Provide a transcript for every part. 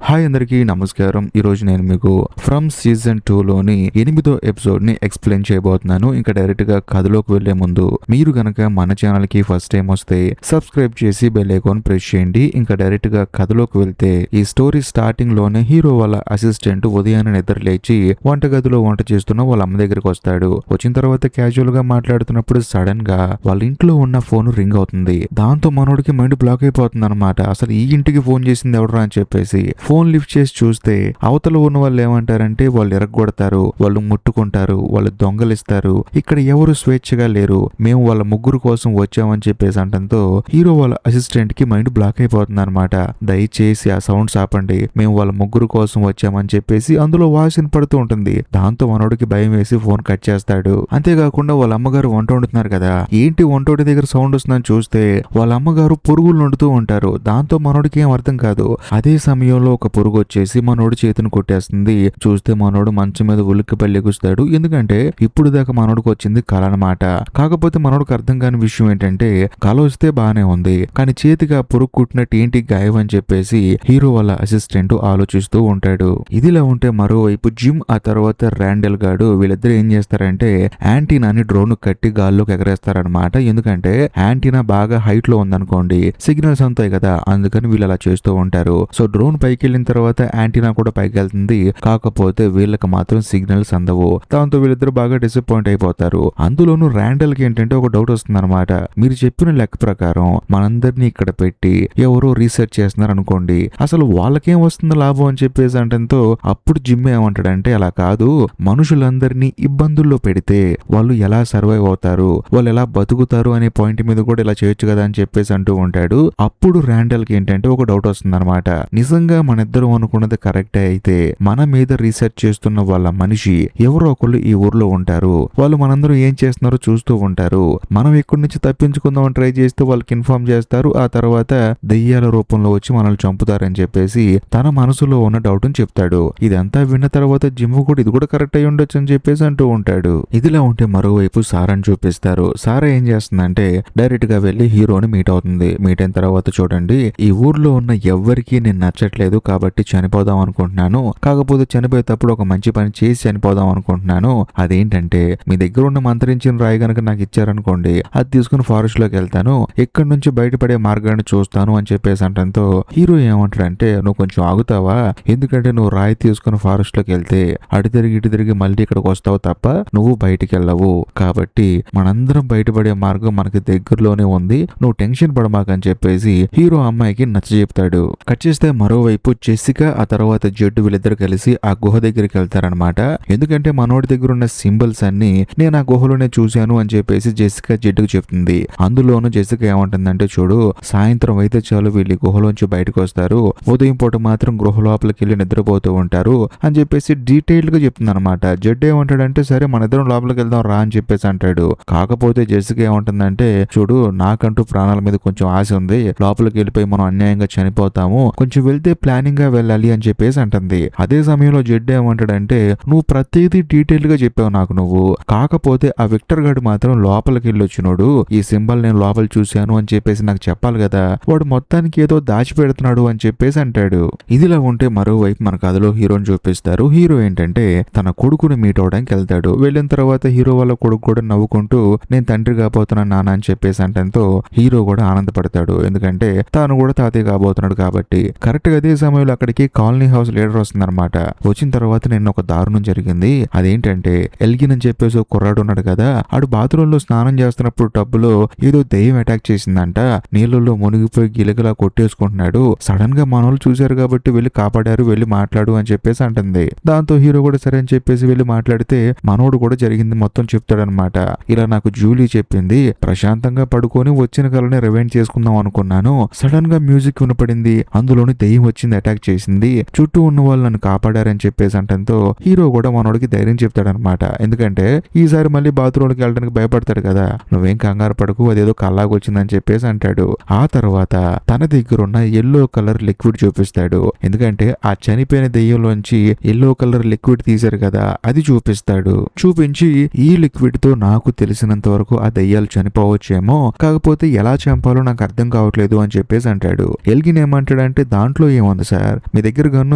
Hi అందరికీ నమస్కారం. ఈరోజు నేను మీకు ఫ్రమ్ సీజన్ 2లోని 8వ ఎపిసోడ్ని ఎక్స్ప్లెయిన్ చేయబోతున్నాను. ఇంకా డైరెక్ట్గా కథలోకి వెళ్లే ముందు మీరు గనక మన ఛానల్కి ఫస్ట్ టైం వస్తే సబ్స్క్రైబ్ చేసి బెల్ ఐకాన్ ప్రెస్ చేయండి. ఇంకా డైరెక్ట్గా కథలోకి వెళ్తే ఈ స్టోరీ స్టార్టింగ్ లోనే హీరో వాళ్ళ అసిస్టెంట్ ఉదయాన్నే నిద్ర లేచి వంటగదిలో వంట చేస్తున్న వాళ్ళ అమ్మ దగ్గరికి వస్తాడు. వచ్చిన తర్వాత క్యాజువల్ గా మాట్లాడుతున్నప్పుడు సడన్ గా వాళ్ళ ఇంట్లో ఉన్న ఫోన్ రింగ్ అవుతుంది. దాంతో మనోడికి మైండ్ బ్లాక్ అయిపోతుంది అనమాట. అసలు ఈ ఇంటికి ఫోన్ చేసింది ఎవడరా అని చెప్పేసి ఫోన్ లిఫ్ట్ చేసి చూస్తే అవతల ఉన్న వాళ్ళు ఏమంటారంటే వాళ్ళు ఎరగొడతారు, వాళ్ళు ముట్టుకుంటారు, వాళ్ళు దొంగలిస్తారు, ఇక్కడ ఎవరు స్వేచ్ఛగా లేరు, మేము వాళ్ళ ముగ్గురు కోసం వచ్చామని చెప్పేసి అంటంతో హీరో వాళ్ళ అసిస్టెంట్ కి మైండ్ బ్లాక్ అయిపోతుంది అనమాట. దయచేసి ఆ సౌండ్స్ ఆపండి, మేము వాళ్ళ ముగ్గురు కోసం వచ్చామని చెప్పేసి అందులో వాయిస్ వినపడుతూ ఉంటుంది. దాంతో మనోడికి భయం వేసి ఫోన్ కట్ చేస్తాడు. అంతేకాకుండా వాళ్ళ అమ్మగారు వంట వండుతున్నారు కదా, ఏంటి వంటోడి దగ్గర సౌండ్ వస్తుందని చూస్తే వాళ్ళ అమ్మగారు పురుగులు వండుతూ ఉంటారు. దాంతో మనోడికి ఏం అర్థం కాదు. అదే సమయంలో ఒక పురుగు వచ్చేసి మనోడు చేతిని కొట్టేస్తుంది. చూస్తే మనోడు మంచం మీద ఉలిక్కి పల్లెగుస్తాడు. ఎందుకంటే ఇప్పుడు దాకా మనోడికి వచ్చింది కళ అనమాట. కాకపోతే మనోడికి అర్థం కాని విషయం ఏంటంటే కళ వస్తే బానే ఉంది, కానీ చేతికి ఆ పురుగు కుట్టినట్టు ఏంటి గాయం అని చెప్పేసి హీరో వాళ్ళ అసిస్టెంట్ ఆలోచిస్తూ ఉంటాడు. ఇదిలా ఉంటే మరోవైపు జిమ్ ఆ తర్వాత ర్యాండెల్ గాడు వీళ్ళిద్దరు ఏం చేస్తారంటే యాంటీనాని డ్రోన్ కట్టి గాల్లోకి ఎగరేస్తారనమాట. ఎందుకంటే యాంటీనా బాగా హైట్ లో ఉందనుకోండి, సిగ్నల్స్ అంతాయి కదా, అందుకని వీళ్ళు అలా చేస్తూ ఉంటారు. సో డ్రోన్ పైకి వెళ్ళిన తర్వాత యాంటీనా కూడా పైకి వెళ్తుంది. కాకపోతే వీళ్ళకి మాత్రం సిగ్నల్స్ అందవు. దాంతో వీళ్ళిద్దరు బాగా డిసప్పాయింట్ అయిపోతారు. అందులోనూ ర్యాండల్ కి ఏంటంటే ఒక డౌట్ వస్తుంది అనమాట. మీరు చెప్పిన లెక్క ప్రకారం మనందరినీ ఇక్కడ పెట్టి ఎవరో రీసెర్చ్ చేస్తున్నారు అనుకోండి, అసలు వాళ్ళకేం వస్తుంది లాభం అని చెప్పేసి అంటంతో అప్పుడు జిమ్ ఏమంటాడంటే అలా కాదు, మనుషులందరినీ ఇబ్బందుల్లో పెడితే వాళ్ళు ఎలా సర్వైవ్ అవుతారు, వాళ్ళు ఎలా బతుకుతారు అనే పాయింట్ మీద కూడా ఇలా చేయొచ్చు కదా అని చెప్పేసి అంటూ ఉంటాడు. అప్పుడు ర్యాండల్ కి ఏంటంటే ఒక డౌట్ వస్తుంది అనమాట. నిజంగా మన ఇద్దరు అనుకున్నది కరెక్టే అయితే మన మీద రీసెర్చ్ చేస్తున్న వాళ్ళ మనిషి ఎవరో ఒకళ్ళు ఈ ఊర్లో ఉంటారు, వాళ్ళు మనందరూ ఏం చేస్తున్నారో చూస్తూ ఉంటారు. మనం ఇక్కడి నుంచి తప్పించుకుందామని ట్రై చేస్తూ వాళ్ళకి ఇన్ఫార్మ్ చేస్తారు. ఆ తర్వాత దెయ్యాల రూపంలో వచ్చి మనల్ని చంపుతారని చెప్పేసి తన మనసులో ఉన్న డౌట్ అని చెప్తాడు. ఇదంతా విన్న తర్వాత జిమ్ కూడా ఇది కూడా కరెక్ట్ అయి ఉండొచ్చు అని చెప్పేసి అంటూ ఉంటాడు. ఇదిలా ఉంటే మరోవైపు సారాని చూపిస్తారు. సారా ఏం చేస్తుందంటే డైరెక్ట్ గా వెళ్లి హీరోని మీట్ అవుతుంది. మీట్ అయిన తర్వాత చూడండి, ఈ ఊర్లో ఉన్న ఎవ్వరికి నేను నచ్చట్లేదు కాబట్టి చనిపోదాం అనుకుంటున్నాను, కాకపోతే చనిపోయేటప్పుడు ఒక మంచి పని చేసి చనిపోదాం అనుకుంటున్నాను. అదేంటంటే మీ దగ్గర ఉన్న మంత్రించిన రాయి గనక నాకు ఇచ్చారనుకోండి, అది తీసుకుని ఫారెస్ట్ లోకి వెళ్తాను, ఇక్కడ నుంచి బయటపడే మార్గాన్ని చూస్తాను అని చెప్పేసి అంటంతో హీరో ఏమంటాడంటే నువ్వు కొంచెం ఆగుతావా, ఎందుకంటే నువ్వు రాయి తీసుకుని ఫారెస్ట్ లోకి వెళ్తే అటు తిరిగి ఇటు తిరిగి మళ్ళీ ఇక్కడికి వస్తావు తప్ప నువ్వు బయటికి వెళ్ళవు, కాబట్టి మనందరం బయటపడే మార్గం మనకి దగ్గరలోనే ఉంది, నువ్వు టెన్షన్ పడమాకని చెప్పేసి హీరో అమ్మాయికి నచ్చ చెప్తాడు. కట్ చేస్తే మరోవైపు జెసికా ఆ తర్వాత జడ్డు వీళ్ళిద్దరు కలిసి ఆ గుహ దగ్గరికి వెళ్తారనమాట. ఎందుకంటే మనోడి దగ్గర ఉన్న సింబల్స్ అన్ని నేను ఆ గుహలోనే చూశాను అని చెప్పేసి జెసికా జడ్డుకు చెప్తుంది. అందులోనూ జెసికా ఏమంటుందంటే చూడు, సాయంత్రం అయితే చాలు వీళ్ళు గుహలోంచి బయటకు వస్తారు, ఉదయం పూట మాత్రం గృహ లోపలికి వెళ్ళి నిద్రపోతూ ఉంటారు అని చెప్పేసి డీటెయిల్డ్ గా చెప్తుంది అనమాట. జడ్డు ఏమంటాడంటే సరే మన ఇద్దరం లోపలికి వెళ్దాం రా అని చెప్పేసి అంటాడు. కాకపోతే జెసికా ఏమంటుందంటే చూడు, నాకంటూ ప్రాణాల మీద కొంచెం ఆశ ఉంది, లోపలికి వెళ్ళిపోయి మనం అన్యాయంగా చనిపోతాము, కొంచెం వెళ్తే ప్లానింగ్ గా వెళ్ళాలి అని చెప్పేసి అంటుంది. అదే సమయంలో జడ్డు ఏమంటాడంటే నువ్వు ప్రతిదీ డీటెయిల్ గా చెప్పావు నాకు నువ్వు, కాకపోతే ఆ విక్టర్ గాడు మాత్రం లోపలికి వెళ్ళొచ్చినోడు ఈ సింబల్ నేను లోపల చూశాను అని చెప్పేసి నాకు చెప్పాలి కదా, వాడు మొత్తానికి ఏదో దాచిపెడుతున్నాడు అని చెప్పేసి అంటాడు. ఇదిలా ఉంటే మరోవైపు మన కథలో హీరోని చూపిస్తారు. హీరో ఏంటంటే తన కొడుకుని మీట్ అవడానికి వెళ్తాడు. వెళ్ళిన తర్వాత హీరో వాళ్ళ కొడుకు కూడా నవ్వుకుంటూ నేను తండ్రి కాబోతున్నాను నాన్న అని చెప్పేసి అంటంతో హీరో కూడా ఆనందపడతాడు. ఎందుకంటే తాను కూడా తాతయ్య కాబోతున్నాడు కాబట్టి. కరెక్ట్ గా అదే సమయంలో అక్కడికి కాలనీ హౌస్ లీడర్ వస్తుందన్నమాట. వచ్చిన తర్వాత నిన్న ఒక దారుణం జరిగింది. అదేంటంటే ఎల్గిన్ అని చెప్పేసి ఒక కుర్రాడు ఉన్నాడు కదా, ఆడు బాత్రూమ్ లో స్నానం చేస్తున్నప్పుడు టబ్బులో ఏదో దెయ్యం అటాక్ చేసిందంట. నీళ్ళలో మునిగిపోయి గిలగిలా కొట్టేసుకుంటున్నాడు. సడన్ గా మనోళ్ళు చూశారు కాబట్టి వెళ్ళి కాపాడారు, వెళ్ళి మాట్లాడు అని చెప్పేసి అంటుంది. దాంతో హీరో కూడా సరే అని చెప్పేసి వెళ్ళి మాట్లాడితే మనోడు కూడా జరిగింది మొత్తం చెప్తాడనమాట. ఇలా నాకు జూలీ చెప్పింది, ప్రశాంతంగా పడుకొని వచ్చిన కలని రివైండ్ చేసుకుందాం అనుకున్నాను, సడన్ గా మ్యూజిక్ వినపడింది, అందులోని దెయ్యం వచ్చింది, అటాక్ చేసింది, చుట్టూ ఉన్న వాళ్ళు నన్ను కాపాడారని చెప్పేసి అంటంతో హీరో కూడా మనోడికి ధైర్యం చెప్తాడనమాట. ఎందుకంటే ఈసారి మళ్ళీ బాత్రూమ్కి వెళ్ళడానికి భయపడతాడు కదా, నువ్వేం కంగారు పడకు, అదేదో కల్లాగా వచ్చిందని చెప్పేసి అంటాడు. ఆ తర్వాత తన దగ్గర ఉన్న ఎల్లో కలర్ లిక్విడ్ చూపిస్తాడు. ఎందుకంటే ఆ చనిపోయిన దెయ్యంలోంచి ఎల్లో కలర్ లిక్విడ్ తీశారు కదా, అది చూపిస్తాడు. చూపించి ఈ లిక్విడ్ తో నాకు తెలిసినంత వరకు ఆ దెయ్యాలు చనిపోవచ్చేమో, కాకపోతే ఎలా చంపాలో నాకు అర్థం కావట్లేదు అని చెప్పేసి అంటాడు. ఎల్గిన్ ఏమంటాడంటే దాంట్లో ఏముంది సార్, మీ దగ్గర గన్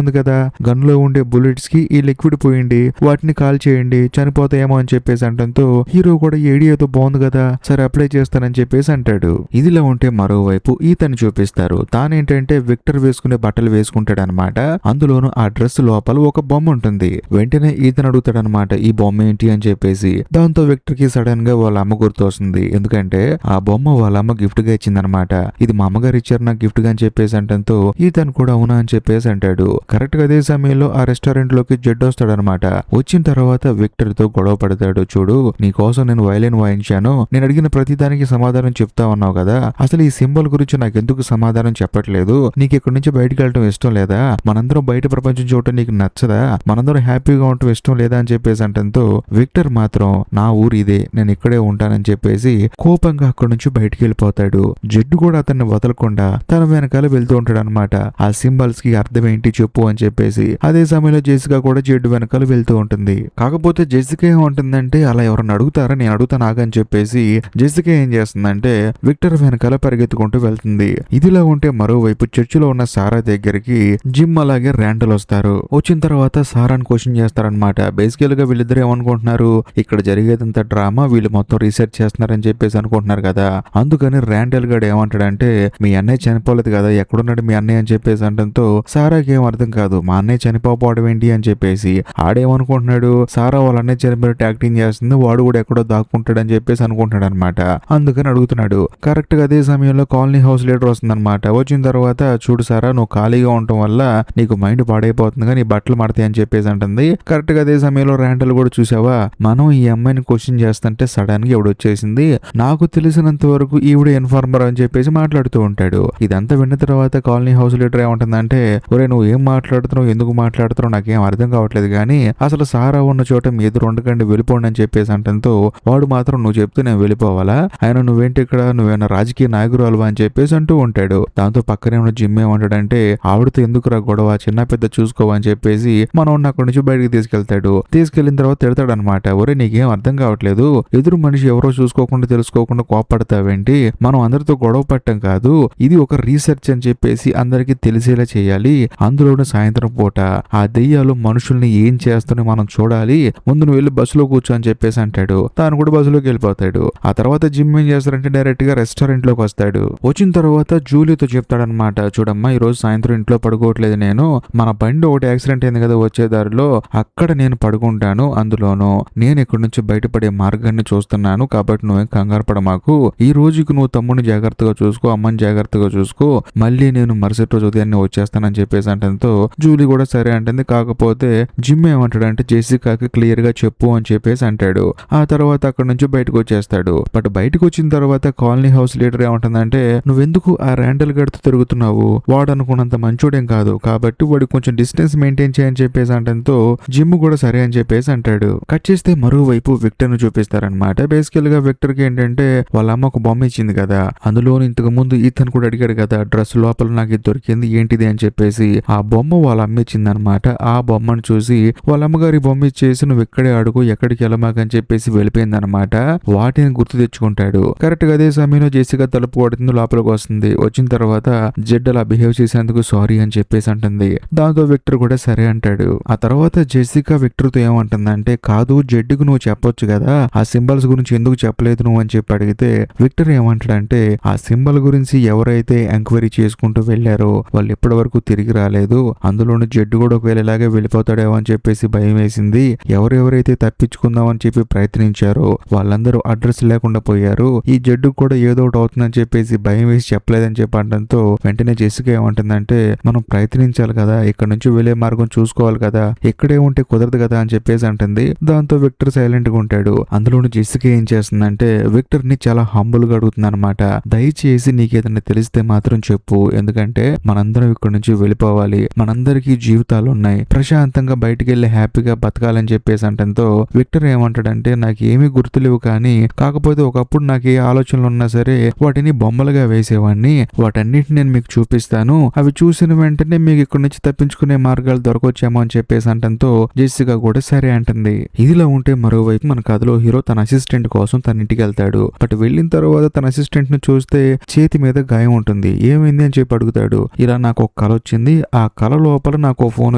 ఉంది కదా, గన్ లో ఉండే బుల్లెట్స్ కి ఈ లిక్విడ్ పోయండి, వాటిని కాల్ చేయండి, చనిపోతాయేమో అని చెప్పేసి అంటంతో హీరో కూడా ఏడియాతో బాగుంది కదా, సరే అప్లై చేస్తానని చెప్పేసి అంటాడు. ఇదిలా ఉంటే మరోవైపు ఈతని చూపిస్తారు. తానేంటంటే విక్టర్ వేసుకునే బట్టలు వేసుకుంటాడు అనమాట. అందులోను ఆ డ్రెస్ లోపల ఒక బొమ్మ ఉంటుంది. వెంటనే ఈతను అడుగుతాడు అనమాట, ఈ బొమ్మ ఏంటి అని చెప్పేసి. దాంతో విక్టర్ కి సడన్ గా వాళ్ళ అమ్మ గుర్తు వస్తుంది. ఎందుకంటే ఆ బొమ్మ వాళ్ళ అమ్మ గిఫ్ట్ గా ఇచ్చిందనమాట. ఇది మా అమ్మగారు ఇచ్చారు నాకు గిఫ్ట్ గా అని చెప్పేసి అంటంతో ఈతను కూడా అవునా అని చెప్పేసి అంటాడు. కరెక్ట్ గా అదే సమయంలో ఆ రెస్టారెంట్ లోకి జెడ్ వస్తాడనమాట. వచ్చిన తర్వాత విక్టర్ తో గొడవ పడతాడు. చూడు, నీ కోసం నేను వయలిన్ వాయించాను, నేను అడిగిన ప్రతి దానికి సమాధానం చెప్తా ఉన్నావు కదా, అసలు ఈ సింబల్ గురించి నాకు ఎందుకు సమాధానం చెప్పట్లేదు, నీకు ఇక్కడి నుంచి బయటకు వెళ్ళటం ఇష్టం లేదా, మనందరం బయట ప్రపంచం చూడటం నీకు నచ్చదా, మనందరం హ్యాపీగా ఉండటం ఇష్టం లేదా అని చెప్పేసి అంటంతో విక్టర్ మాత్రం నా ఊరు ఇదే, నేను ఇక్కడే ఉంటానని చెప్పేసి కోపంగా అక్కడి నుంచి బయటికి వెళ్ళిపోతాడు. జెడ్ కూడా అతన్ని వదలకుండా తన వెనకాల వెళ్తూ ఉంటాడు అనమాట. ఆ సింబల్స్ కి అర్థం ఏంటి చెప్పు అని చెప్పేసి. అదే సమయంలో జెసికా కూడా జెడ్ వెనకాల వెళ్తూ ఉంటుంది. కాకపోతే జెసికా ఏమంటుందంటే, అలా ఎవరన్నా అడుగుతారా, నేను అడుగుతాను ఆగని చెప్పేసి జెసికా ఏం చేస్తుందంటే విక్టర్ వెనకాల పరిగెత్తుకుంటూ వెళ్తుంది. ఇదిలా ఉంటే మరోవైపు చర్చిలో ఉన్న సారా దగ్గరికి జిమ్ అలాగే ర్యాండల్ వస్తారు. వచ్చిన తర్వాత సారాని క్వశ్చన్ చేస్తారనమాట. బేసికల్ గా వీళ్ళిద్దరు ఏమనుకుంటున్నారు, ఇక్కడ జరిగేదంతా డ్రామా, వీళ్ళు మొత్తం రీసెర్చ్ చేస్తున్నారని చెప్పేసి అనుకుంటున్నారు కదా. అందుకని ర్యాండల్ గాడు ఏమంటాడంటే, మీ అన్నయ్య చనిపోలేదు కదా, ఎక్కడున్నాడు మీ అన్నయ్య అని చెప్పేసి అంటంతో సారాకి ఏం అర్థం కాదు, మా అన్నయ్య చనిపోవడం ఏంటి అని చెప్పేసి. ఆడేమనుకుంటున్నాడు, సారా వాళ్ళ అన్నయ్య చనిపోయినట్టు యాక్టింగ్ చేస్తుంది, వాడు కూడా ఎక్కడో దాక్కుంటాడు అని చెప్పేసి అనుకుంటున్నాడు అనమాట. అందుకని అడుగుతున్నాడు. కరెక్ట్ గా అదే సమయంలో కాలనీ హౌస్ లీడర్ వస్తుందన్నమాట. వచ్చిన తర్వాత, చూడు సారా, నువ్వు ఖాళీగా ఉండటం వల్ల నీకు మైండ్ పాడైపోతుంది, నీ బట్టలు మాడతాయి అని చెప్పేసి అంటుంది. కరెక్ట్ గా అదే సమయంలో ర్యాండల్ కూడా చూసావా, మనం ఈ అమ్మాయిని క్వశ్చన్ చేస్తుంటే సడన్ గా ఎవడు వచ్చేసింది, నాకు తెలిసినంత వరకు ఈవిడ ఇన్ఫార్మర్ అని చెప్పేసి మాట్లాడుతూ ఉంటాడు. ఇదంతా విన్న తర్వాత కాలనీ హౌస్ లీడర్ ఏమంటుందంటే, ఒరే నువ్వు ఏం మాట్లాడుతున్నావు, ఎందుకు మాట్లాడుతున్నావు నాకేం అర్థం కావట్లేదు, కానీ అసలు సారా ఉన్న చోట మీ ఎదురు ఉండకండి, వెళ్ళిపోండి అని చెప్పేసి అంటంతో వాడు మాత్రం నువ్వు చెప్తే నేను వెళ్ళిపోవాలా, ఆయన నువ్వేంటి ఇక్కడ, నువ్వేనా రాజకీయ నాయకురాలు అని చెప్పేసి అంటూ ఉంటాడు. దాంతో పక్కనే ఉన్న జిమ్ ఏమంటాడంటే, ఆవిడతో ఎందుకురా గొడవ, చిన్న పెద్ద చూసుకోవని చెప్పేసి మనం అక్కడి నుంచి బయటకు తీసుకెళ్తాడు. తీసుకెళ్లిన తర్వాత తిడతాడు అనమాట, ఒరే నీకేం అర్థం కావట్లేదు, ఎదురు మనిషి ఎవరో చూసుకోకుండా తెలుసుకోకుండా కోపడతావేంటి, మనం అందరితో గొడవ పట్టం కాదు, ఇది ఒక రీసెర్చ్ అని చెప్పేసి అందరికి తెలిసేలా చేయాలి, అందులోనూ సాయంత్రం పూట ఆ దెయ్యాలు మనుషుల్ని ఏం చేస్తానో మనం చూడాలి, ముందు నువ్వు వెళ్ళి బస్సులో కూర్చో అని చెప్పేసి అంటాడు. తాను కూడా బస్సులోకి వెళ్ళిపోతాడు. ఆ తర్వాత జిమ్ ఏం చేస్తారంటే డైరెక్ట్ గా రెస్టారెంట్ లోకి వస్తాడు. వచ్చిన తర్వాత జూలీతో చెప్తాడనమాట, చూడమ్మా ఈ రోజు సాయంత్రం ఇంట్లో పడుకోవట్లేదు నేను, మన బండి ఒకటి యాక్సిడెంట్ అయింది కదా వచ్చే దారిలో, అక్కడ నేను పడుకుంటాను, అందులోనూ నేను ఇక్కడి నుంచి బయటపడే మార్గాన్ని చూస్తున్నాను, కాబట్టి నువ్వేం కంగారు పడ మాకు, ఈ రోజుకి నువ్వు తమ్ముడిని జాగ్రత్తగా చూసుకో, అమ్మని జాగ్రత్తగా చూసుకో, మళ్ళీ నేను మరుసటి రోజు ఉదయాన్నే వచ్చేస్తానని చెప్పేసి అంటంతో జూలీ కూడా సరే అంటుంది. కాకపోతే జిమ్ ఏమంటాడంటే జెసికాకి క్లియర్ గా చెప్పు అని చెప్పేసి అంటాడు. ఆ తర్వాత అక్కడ నుంచి బయటకు వచ్చేస్తాడు. బట్ బయటకు వచ్చిన తర్వాత కాలనీ హౌస్ లీడర్ ఏమంటుందంటే, నువ్వెందుకు ఆ ర్యాండల్ గడితో తిరుగుతున్నావు, వాడు అనుకున్నంత మంచోడేం కాదు, కాబట్టి వాడు కొంచెం డిస్టెన్స్ మెయింటైన్ చేయని చెప్పేసి అంటంతో జిమ్ కూడా సరే అని చెప్పేసి అంటాడు. కట్ చేస్తే మరోవైపు విక్టర్ ను చూపిస్తారనమాట. బేసికల్ గా విక్టర్ కి ఏంటంటే వాళ్ళ అమ్మ ఒక బొమ్మ ఇచ్చింది కదా, అందులో ఇంతకు ముందు ఈతన్ కూడా అడిగాడు కదా, డ్రెస్ లోపల నాకు ఇది దొరికింది ఏంటిది అని చెప్పేసి, ఆ బొమ్మ వాళ్ళ అమ్మ ఇచ్చింది అనమాట. ఆ బొమ్మను చూసి వాళ్ళ అమ్మగారి బొమ్మ ఇచ్చేసి నువ్వు ఇక్కడే అడుగు, ఎక్కడికి వెళ్ళమాకని చెప్పేసి వెళ్ళిపోయింది అనమాట. వాటిని గుర్తు తెచ్చుకుంటాడు. కరెక్ట్ గా అదే సమయంలో జెసికా తలుపు కొడుతుంది, లోపలికి వస్తుంది. వచ్చిన తర్వాత జెడ్ అలా బిహేవ్ చేసేందుకు సారీ అని చెప్పేసి అంటుంది. దాంతో విక్టర్ కూడా సరే అంటాడు. ఆ తర్వాత జెసికా విక్టర్ తో ఏమంటుందంటే, కాదు జెడ్కు నువ్వు చెప్పొచ్చు కదా, ఆ సింబల్స్ గురించి ఎందుకు చెప్పలేదు నువ్వు అని చెప్పి అడిగితే విక్టర్ ఏమంటాడంటే, ఆ సింబల్ గురించి ఎవరైతే ఎంక్వైరీ చేసుకుంటూ వెళ్లారో వాళ్ళు ఇప్పటి వరకు తిరిగి రాలేదు, అందులోని జెడ్ కూడా ఒకవేళ ఇలాగే వెళ్ళిపోతాడేమో అని చెప్పేసి భయం వేసింది, ఎవరెవరైతే తప్పించుకుందాం అని చెప్పి ప్రయత్నించారో వాళ్ళందరూ అడ్రస్ లేకుండా పోయారు, ఈ జెడ్ కూడా ఏదో ఒకటి అవుతుందని చెప్పేసి భయం వేసి చెప్పలేదని చెప్పి అనడంతో వెంటనే జెసికా ఏమంటుందంటే, మనం ప్రయత్నించాలి కదా, ఇక్కడ నుంచి వెళ్లే మార్గం చూసుకోవాలి కదా, ఇక్కడే ఉంటే కుదరదు కదా అని చెప్పేసి అంటుంది. దాంతో విక్టర్ సైలెంట్ గా ఉంటాడు. అందులోని జెసికా ఏం చేస్తుందంటే విక్టర్ ని చాలా హంబుల్ గా అడుగుతుంది అనమాట, దయచేసి నీకేదైనా తెలిస్తే మాత్రం చెప్పు, ఎందుకంటే మనందరం ఇక్కడ నుంచి వెళ్ళిపోవాలి, మనందరికీ జీవితాలు ఉన్నాయి, ప్రశాంతంగా బయటికి వెళ్లి హ్యాపీగా బతకాలని చెప్పేసి అంటంతో విక్టర్ ఏమంటాడంటే, నాకు ఏమీ గుర్తులేవు, కానీ కాకపోతే ఒకప్పుడు నాకు ఏ ఆలోచనలు ఉన్నా సరే వాటిని బొమ్మలుగా వేసేవాడిని, వాటన్నిటిని నేను మీకు చూపిస్తాను, అవి చూసిన వెంటనే మీకు ఇక్కడ నుంచి తప్పించుకునే మార్గాలు దొరకొచ్చేమో అని చెప్పేసి అంటంతో జెసికా కూడా సరే అంటుంది. ఇదిలా ఉంటే మరోవైపు మన కథలో హీరో తన అసిస్టెంట్ కోసం తన ఇంటికి వెళ్తాడు. బట్ వెళ్ళిన తర్వాత తన అసిస్టెంట్ ను చూస్తే చేతి మీద గాయం ఉంటుంది. ఏమైంది అని చెప్పి అడుగుతాడు. ఇలా నాకు కల వచ్చింది. ఆ కల లోపల నాకు ఓ ఫోన్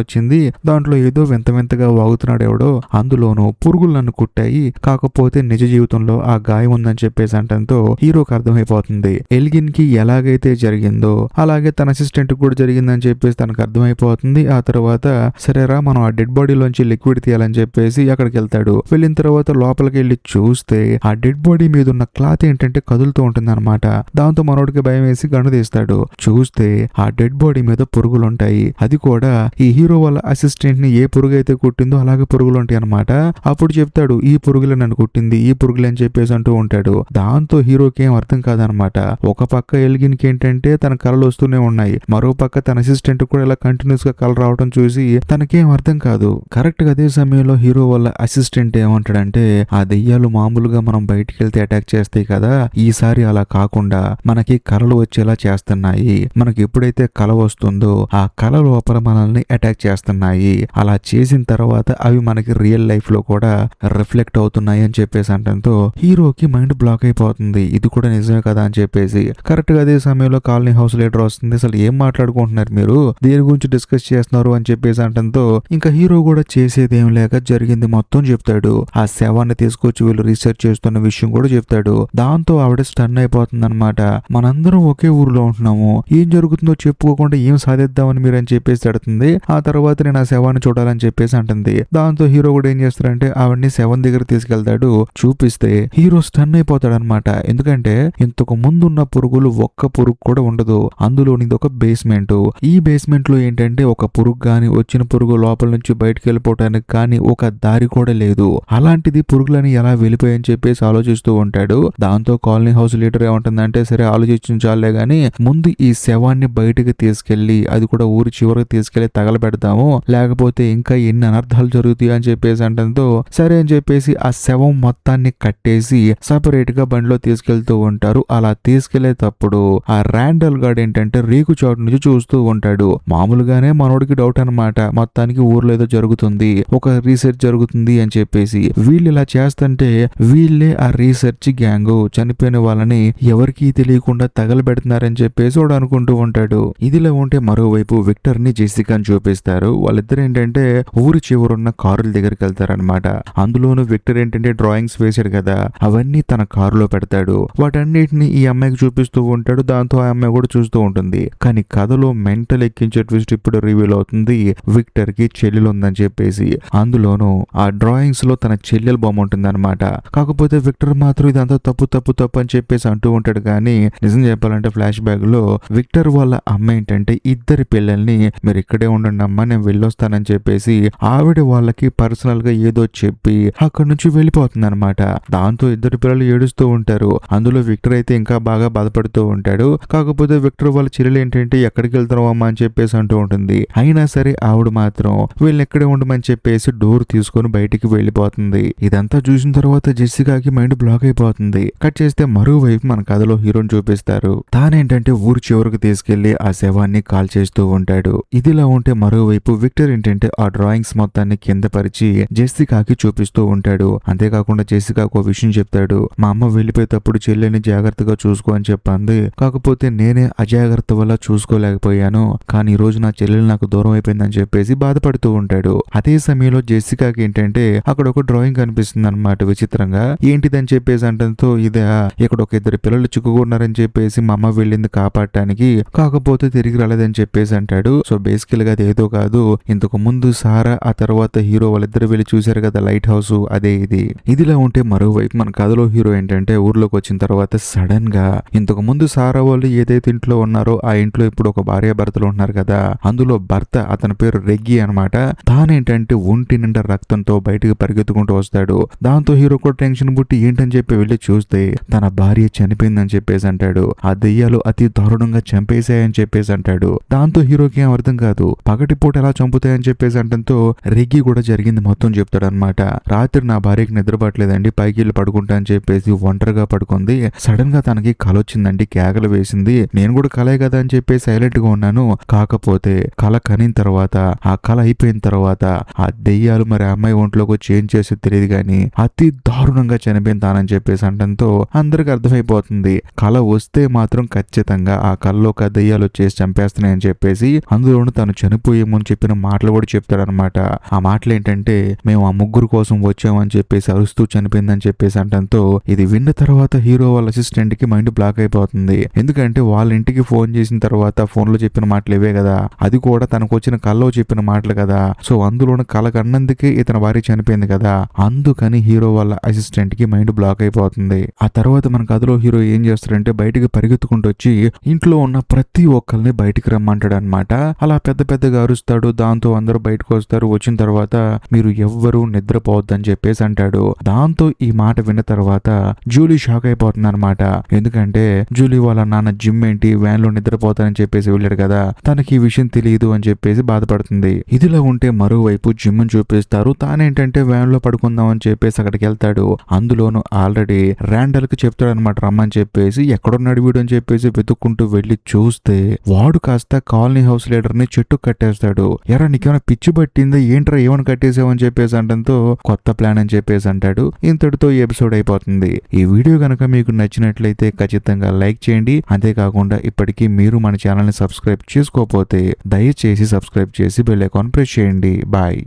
వచ్చింది. దాంట్లో ఏదో వింత వింతగా వాగుతున్నాడు ఎవడో. అందులోనూ పురుగులు నన్ను కుట్టాయి. కాకపోతే నిజ జీవితంలో ఆ గాయం ఉందని చెప్పేసి అంటంతో హీరోకి అర్థమైపోతుంది. ఎల్గిన్ కి ఎలాగైతే జరిగిందో అలాగే తన అసిస్టెంట్ కూడా జరిగిందని చెప్పేసి తనకు అర్థమైపోతుంది. ఆ తర్వాత సరేరా మనం ఆ డెడ్ బాడీలోంచి లిక్విడ్ తీయాలని చెప్పేసి అక్కడికి వెళ్తాడు. వెళ్ళిన తర్వాత లోపలికి వెళ్ళి చూస్తే ఆ డెడ్ బాడీ మీద ఉన్న క్లాత్ ఏంటంటే కదులుతూ ఉంటుంది అనమాట. దాంతో మనోడికి భయం వేసి గన్ను తీస్తాడు. చూస్తే ఆ డెడ్ బాడీ మీద పురుగులు ఉంటాయి. అది కూడా ఈ హీరో వాళ్ళ అసిస్టెంట్ ని ఏ పురుగు అయితే కుట్టిందో అలాగే పురుగులు ఉంటాయి అనమాట. అప్పుడు చెప్తాడు ఈ పురుగులే నన్ను కుట్టింది, ఈ పురుగులు అని చెప్పేసి అంటూ ఉంటాడు. దాంతో హీరోకి ఏం అర్థం కాదనమాట. ఒక పక్క ఎల్గిన్ కి ఏంటంటే తన కళలు వస్తూనే ఉన్నాయి, మరో పక్క తన అసిస్టెంట్ కూడా ఇలా కంటిన్యూస్ గా కళ రావడం చూసి తనకేం అర్థం కాదు. కరెక్ట్ గా అదే సమయంలో హీరో వాళ్ళ అసిస్టెంట్ ఏమంటాడంటే ఆ దెయ్యాలు మామూలుగా మనం బయటికి వెళ్తే అటాక్ చేస్తాయి కదా, ఈసారి అలా కాకుండా మనకి కళలు వచ్చేలా చేస్తున్నాయి. మనకి ఎప్పుడైతే కళ వస్తుందో ఆ కళ లోపల మనల్ని అటాక్ చేస్తున్నాయి. అలా చేసిన తర్వాత అవి మనకి రియల్ లైఫ్ లో కూడా రిఫ్లెక్ట్ అవుతున్నాయి అని చెప్పేసి అంటంతో హీరోకి మైండ్ బ్లాక్ అయిపోతుంది. ఇది కూడా నిజమే కదా అని చెప్పేసి. కరెక్ట్ గా అదే సమయంలో కాలనీ హౌస్ లీడర్ వస్తుంది. అసలు ఏం మాట్లాడుకుంటున్నారు మీరు, దేని గురించి డిస్కస్ చేస్తున్నారు అని చెప్పేసి అంటంతో ఇంకా హీరో కూడా చేసేది ఏం లేక జరిగింది మొత్తం చెప్తాడు. ఆ శవాన్ని తీసుకొచ్చి వీళ్ళు రీసెర్చ్ చేస్తున్న విషయం కూడా చెప్తాడు. దాంతో ఆవిడ స్టన్ అయిపోతుంది అనమాట. మనందరం ఒకే ఊర్లో ఉంటున్నాము, ఏం జరుగుతుందో చెప్పుకోకుండా ఏం సాధిద్దామని మీరు అని చెప్పేసి అడుగుతుంది. ఆ తర్వాత నేను ఆ శవాన్ని చూడాలని చెప్పేసి అంటుంది. దాంతో హీరో కూడా ఏం చేస్తాడంటే ఆవిడ్ని శవం దగ్గర తీసుకెళ్తాడు. చూపిస్తే హీరో స్టన్ అయిపోతాడు అనమాట. ఎందుకంటే ఇంతకు ముందు ఉన్న పురుగులు ఒక్క పురుగు కూడా ఉండదు. అందులోనిది ఒక బేస్మెంట్. ఈ బేస్మెంట్ లో ఏంటంటే ఒక పురుగు గాని వచ్చిన పురుగు లోపల నుంచి బయటకు వెళ్ళిపోవటానికి కానీ ఒక దారి కూడా లేదు. అలాంటిది పురుగులని ఎలా వెళ్ళిపోయాయని చెప్పేసి ఆలోచిస్తూ ఉంటాడు. దాంతో కాలనీ హౌస్ లీడర్ ఏమంటుందంటే సరే ఆలోచించాలే గాని ముందు ఈ శవాన్ని బయటకు తీసుకెళ్లి అది కూడా ఊరి చివరికి తీసుకెళ్లి తగలబెడతాము, లేకపోతే ఇంకా ఎన్ని అనర్థాలు జరుగుతాయి అని చెప్పేసి అంటంతో సరే అని చెప్పేసి ఆ శవం మొత్తాన్ని కట్టేసి సపరేట్ గా బండిలో తీసుకెళ్తూ ఉంటారు. అలా తీసుకెళ్లేటప్పుడు ఆ ర్యాండల్ గార్డ్ ఏంటంటే రేకు చోటు నుంచి చూస్తూ ఉంటాడు. మామూలుగానే మనోడికి డౌట్ అనమాట, మొత్తానికి ఊర్లో ఏదో జరుగుతుంది, ఒక రీసెర్చ్ జరుగుతుంది అని చెప్పేసి. వీళ్ళు ఇలా చేస్తుంటే వీళ్ళే ఆ రీసెర్చ్ గ్యాంగ్ చనిపోయిన వాళ్ళని ఎవరికీ తెలియకుండా తగలబెడుతున్నారని చెప్పేసి వాడు అనుకుంటూ ఉంటాడు. ఇదిలా ఉంటే మరోవైపు విక్టర్ ని జెసికాని చూపిస్తారు. వాళ్ళిద్దరు ఏంటంటే ఊరి చివరున్న కారుల దగ్గరికి వెళ్తారనమాట. అందులోనూ విక్టర్ ఏంటంటే డ్రాయింగ్స్ వేసాడు కదా, అవన్నీ తన కారులో పెడతాడు. వాటన్నిటిని ఈ అమ్మాయికి చూపిస్తూ ఉంటాడు. దాంతో ఆ అమ్మాయి కూడా చూస్తూ ఉంటుంది. కానీ కథలో మెంటల్ ఎక్కించే ట్విస్ట్ ఇప్పుడు రివీల్ అవుతుంది. విక్టర్ కి చెల్లెలు ఉందని చెప్పేసి. అందులోనూ ఆ డ్రాయింగ్స్ లో తన చెల్లెల బొమ్మ ఉంటుంది అనమాట. కాకపోతే విక్టర్ మాత్రం ఇదంతా తప్పు తప్పు తప్పు అని చెప్పేసి అంటూ ఉంటాడు. కానీ నిజం చెప్పాలంటే ఫ్లాష్ బ్యాక్ లో విక్టర్ వాళ్ళ అమ్మ ఏంటంటే ఇద్దరి పిల్లల్ని మీరు ఇక్కడే ఉండండి అమ్మా నేను వెళ్ళొస్తానని చెప్పేసి ఆవిడ వాళ్ళకి పర్సనల్ గా ఏదో చెప్పి అక్కడ నుంచి వెళ్ళిపోతుంది అనమాట. దాంతో ఇద్దరు పిల్లలు ఏడుస్తూ ఉంటారు. అందులో విక్టర్ అయితే ఇంకా బాగా బాధపడుతూ ఉంటాడు. కాకపోతే విక్టర్ వాళ్ళ చెల్లెలు ఏంటంటే ఎక్కడికి వెళ్తున్నావు అమ్మా అని చెప్పేసి అంటూ ఉంటుంది. అయినా సరే ఆవిడ మాత్రం వీళ్ళని ఎక్కడే ఉండమని చెప్పేసి డోర్ తీసుకొని బయటికి వెళ్ళిపోతుంది. ఇదంతా చూసిన తర్వాత జెసికాకి మైండ్ బ్లాక్ అయిపోతుంది. కట్ చేస్తే మరోవైపు మన కథలో హీరోని చూపిస్తారు. తానేంటంటే ఊరు చివరికి తీసుకెళ్లి ఆ శవాన్ని కాల్ చేస్తూ ఉంటాడు. ఇదిలా ఉంటే మరోవైపు విక్టర్ ఏంటంటే ఆ డ్రాయింగ్స్ మొత్తాన్ని కింద పరిచి జెసికాకి చూపిస్తూ ఉంటాడు. అంతేకాకుండా జెసికాకు ఒక విషయం చెప్తాడు. మా అమ్మ వెళ్ళిపోయేటప్పుడు చెల్లెని జాగ్రత్తగా చూసుకో అని చెప్పింది. కాకపోతే నేనే అజాగ్రత్త వల్ల చూసుకోలేకపోయాను. కానీ ఈ రోజు నా చెల్లెలు నాకు దూరం అయిపోయిందని చెప్పేసి బాధపడుతూ ఉంటాడు. అదే సమయంలో జెసికాకి ఏంటంటే అక్కడ ఒక డ్రాయింగ్ కనిపిస్తుంది అనమాట విచిత్రంగా. ఏంటిదని చెప్పేసి అంటంతో ఇదే ఇక్కడ ఒక ఇద్దరు పిల్లలు చిక్కుకున్నారని చెప్పేసి మా అమ్మ వెళ్ళింది కాపాడటానికి, కాకపోతే తిరిగి రాలేదని చెప్పేసి అంటాడు. సో బేసికల్ గా అది ఏదో కాదు, ఇంతకు ముందు సారా ఆ తర్వాత హీరో వాళ్ళిద్దరు వెళ్ళి చూశారు కదా లైట్ హౌస్, అదే ఇది. ఇదిలా ఉంటే మరోవైపు మన కథలో హీరో ఏంటంటే ఊర్లోకి వచ్చిన తర్వాత సడన్ గా ఇంతకు ముందు సారా వాళ్ళు ఏదైతే ఇంట్లో ఉన్నారో ఆ ఇంట్లో ఇప్పుడు ఒక భార్య భర్తలు ఉంటున్నారు కదా, అందులో భర్త అతని పేరు రెగ్గి అనమాట. తానేంటంటే ఒంటి నిండా రక్తంతో బయటకు పరిగెత్తుకుంటూ వస్తాడు. దాంతో హీరో కూడా టెన్షన్ పుట్టి ఏంటని చెప్పి వెళ్ళి చూస్తే తన భార్య చనిపోయిందని చెప్పేసి అంటాడు. ఆ దెయ్యాలు అతి దారుణంగా చంపేశాయని చెప్పేసి అంటాడు. దాంతో హీరోకి ఏం అర్థం కాదు, పగటిపూట ఎలా చంపుతాయని చెప్పేసి అంటంతో రెగ్గి కూడా జరిగింది మొత్తం చెప్తాడు అనమాట. రాత్రి నా భార్యకి నిద్రపట్టలేదండి, పైకి వెళ్ళి పడుకుంటా అని చెప్పేసి ఒంటరిగా పడుకుంది. సడన్ గా తనకి కల వచ్చిందండి, కేకలు వేసింది. నేను కూడా కలే కదా అని చెప్పేసి సైలెంట్ గా ఉన్నాను. కాకపోతే కల కనిన తర్వాత ఆ కల అయిపోయిన తర్వాత ఆ దెయ్యాలు మరి అమ్మాయి ఒంట్లోకి వచ్చి ఏం చేసో తెలియదు కానీ అతి దారుణంగా చనిపోయింది తానని చెప్పేసి అంటంతో అందరికి అర్థమైపోతుంది కల వస్తే మాత్రం ఖచ్చితంగా ఆ కల్లో ఒక దెయ్యాలు వచ్చేసి చంపేస్తాయి చేస్తున్నాయని చెప్పేసి అందులోనూ తను చనిపోయే ముందు చెప్పిన మాటలు కూడా చెప్తాడనమాట. ఆ మాటలు ఏంటంటే మేము ఆ ముగ్గురు కోసం వచ్చామని చెప్పేసి అరుస్తూ చనిపోయిందని చెప్పేసి అంటంతో ఇది విన్న తర్వాత హీరో వాళ్ళ అసిస్టెంట్ కి మైండ్ బ్లాక్ అయిపోతుంది. ఎందుకంటే వాళ్ళ ఇంటికి ఫోన్ చేసిన తర్వాత ఫోన్ లో చెప్పిన మాటలు ఇవే కదా, అది కూడా తనకు వచ్చిన కల్లో చెప్పిన మాటలు కదా. సో అందులోని కల కన్నందుకే ఇతని భార్య చనిపోయింది కదా, అందుకని హీరో వాళ్ళ అసిస్టెంట్ కి మైండ్ బ్లాక్ అయిపోతుంది. ఆ తర్వాత మన కథలో హీరో ఏం చేస్తాడంటే బయటికి పరిగెత్తుకుంటూ వచ్చి ఇంట్లో ఉన్న ప్రతి ఒక్కరిని బయటికి రమ్మంటాడు అనమాట. అలా పెద్ద పెద్దగా అరుస్తాడు. దాంతో అందరూ బయటకు వస్తారు. వచ్చిన తర్వాత మీరు ఎవ్వరూ నిద్రపోవద్దని చెప్పేసి అంటాడు. దాంతో ఈ మాట విన్న తర్వాత జూలీ షాక్ అయిపోతుంది అనమాట. ఎందుకంటే జూలీ వాళ్ళ నాన్న జిమ్ ఏంటి వ్యాన్ లో నిద్రపోతానని చెప్పేసి వెళ్ళాడు కదా, తనకి ఈ విషయం తెలియదు అని చెప్పేసి బాధపడుతుంది. ఇదిలా ఉంటే మరోవైపు జిమ్ చూపిస్తారు. తానేంటంటే వ్యాన్ లో పడుకుందాం అని చెప్పేసి అక్కడికి వెళ్తాడు. అందులోను ఆల్రెడీ ర్యాండల్ కి చెప్తాడు అనమాట రమ్మని చెప్పేసి. ఎక్కడున్నాడు వీడు అని చెప్పేసి వెతుక్కుంటూ వెళ్లి చూస్తే వాడు కాస్త కాలనీ హౌస్ లీడర్ ని చెట్టు కట్టేస్తాడు. ఎరా నీకేమైనా పిచ్చి పట్టిందా ఏంట్రా ఏమని కట్టేసావు అని చెప్పేసి అంటంతో కొత్త ప్లాన్ అని చెప్పేసి అంటాడు. ఇంతటితో ఈ ఎపిసోడ్ అయిపోతుంది. ఈ వీడియో కనుక మీకు నచ్చినట్లయితే ఖచ్చితంగా లైక్ చేయండి. అంతేకాకుండా ఇప్పటికీ మీరు మన ఛానల్ ని సబ్స్క్రైబ్ చేసుకోకపోతే దయచేసి సబ్స్క్రైబ్ చేసి బెల్ ఐకాన్ ప్రెస్ చేయండి. బాయ్.